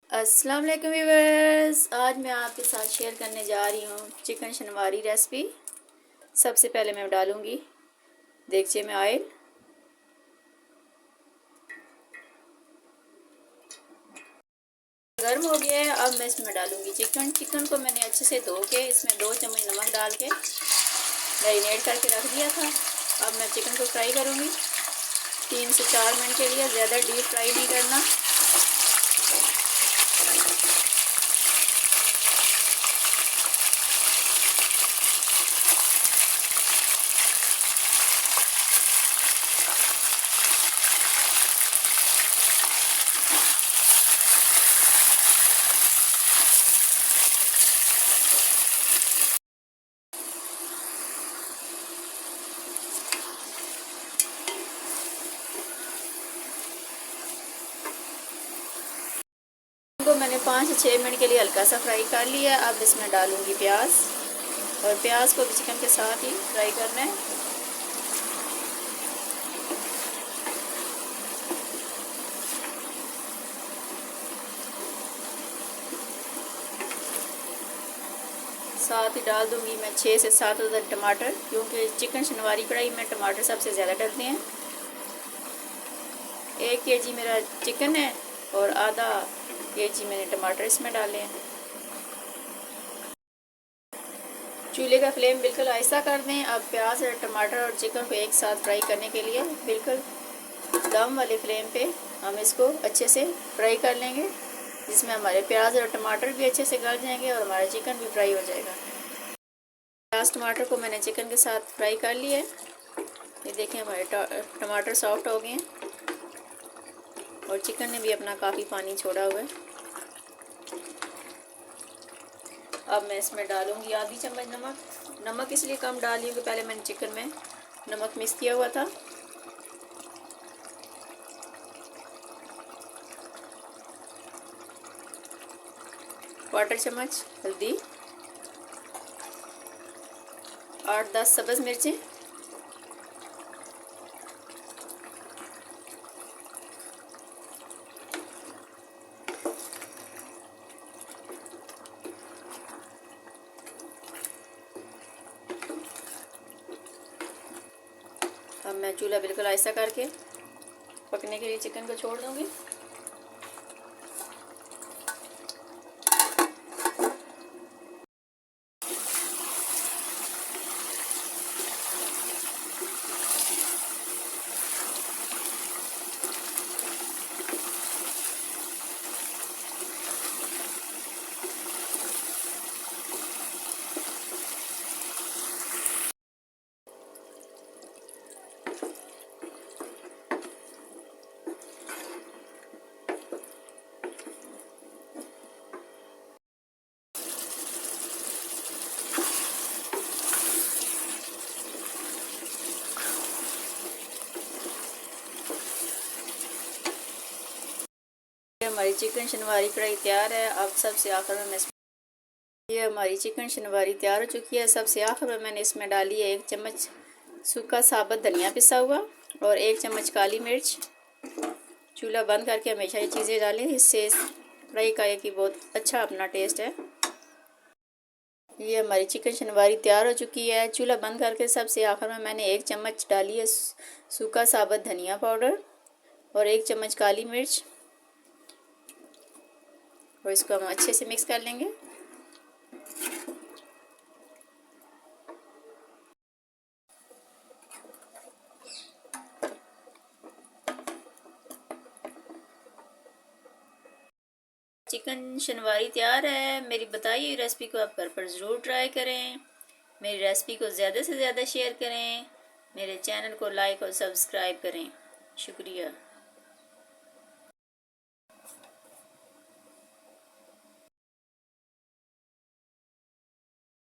अस्सलाम वालेकुम व्यूअर्स, आज मैं आपके साथ शेयर करने जा रही हूँ चिकन शनवारी रेसिपी। सबसे पहले मैं डालूँगी देगचे में ऑयल। गर्म हो गया है, अब मैं इसमें डालूँगी चिकन को मैंने अच्छे से धो के इसमें 2 चम्मच नमक डाल के मैरिनेट करके रख दिया था। अब मैं चिकन को फ्राई करूँगी 3 से 4 मिनट के लिए, ज़्यादा डीप फ्राई नहीं करना। को मैंने 5 से 6 मिनट के लिए हल्का सा फ्राई कर लिया है। अब इसमें डालूंगी प्याज, और प्याज को भी चिकन के साथ ही फ्राई करना है। साथ ही डाल दूंगी मैं 6 से 7 अदद टमाटर, क्योंकि चिकन शनवारी कढ़ाई में टमाटर सबसे ज़्यादा डलते हैं। 1 kg मेरा चिकन है और आधा kg मैंने टमाटर इसमें डाले हैं। चूल्हे का फ्लेम बिल्कुल आहिस्ता कर दें। अब प्याज और टमाटर और चिकन को एक साथ फ्राई करने के लिए बिल्कुल दम वाले फ्लेम पे हम इसको अच्छे से फ्राई कर लेंगे, जिसमें हमारे प्याज और टमाटर भी अच्छे से गल जाएंगे और हमारा चिकन भी फ्राई हो जाएगा। प्याज टमाटर को मैंने चिकन के साथ फ्राई कर लिया है। ये देखें, हमारे टमाटर सॉफ्ट हो गए हैं और चिकन ने भी अपना काफ़ी पानी छोड़ा हुआ है। अब मैं इसमें डालूंगी आधी चम्मच नमक इसलिए कम डाली क्योंकि पहले मैंने चिकन में नमक मिक्स किया हुआ था। क्वार्टर चम्मच हल्दी, 8-10 सब्ज़ मिर्चें, अब मैं चूल्हा बिल्कुल आहिस्ता करके पकने के लिए चिकन को छोड़ दूंगी। हमारी चिकन शनवारी कढ़ाई तैयार है। अब सबसे आखिर में मैं ये हमारी चिकन शनवारी तैयार हो चुकी है। सबसे आखिर में मैंने इसमें डाली है 1 चम्मच सूखा साबुत धनिया पिसा हुआ और 1 चम्मच काली मिर्च। चूल्हा बंद करके हमेशा ये चीज़ें डालें, इससे कढ़ाई का एक ही बहुत अच्छा अपना टेस्ट है। ये हमारी चिकन शनवारी तैयार हो चुकी है। चूल्हा बंद करके सबसे आखिर में मैंने 1 चम्मच डाली है सूखा साबुत धनिया पाउडर और 1 चम्मच काली मिर्च, और इसको हम अच्छे से मिक्स कर लेंगे। चिकन शनवारी तैयार है। मेरी बताई हुई रेसिपी को आप घर पर ज़रूर ट्राई करें। मेरी रेसिपी को ज़्यादा से ज़्यादा शेयर करें। मेरे चैनल को लाइक और सब्सक्राइब करें। शुक्रिया।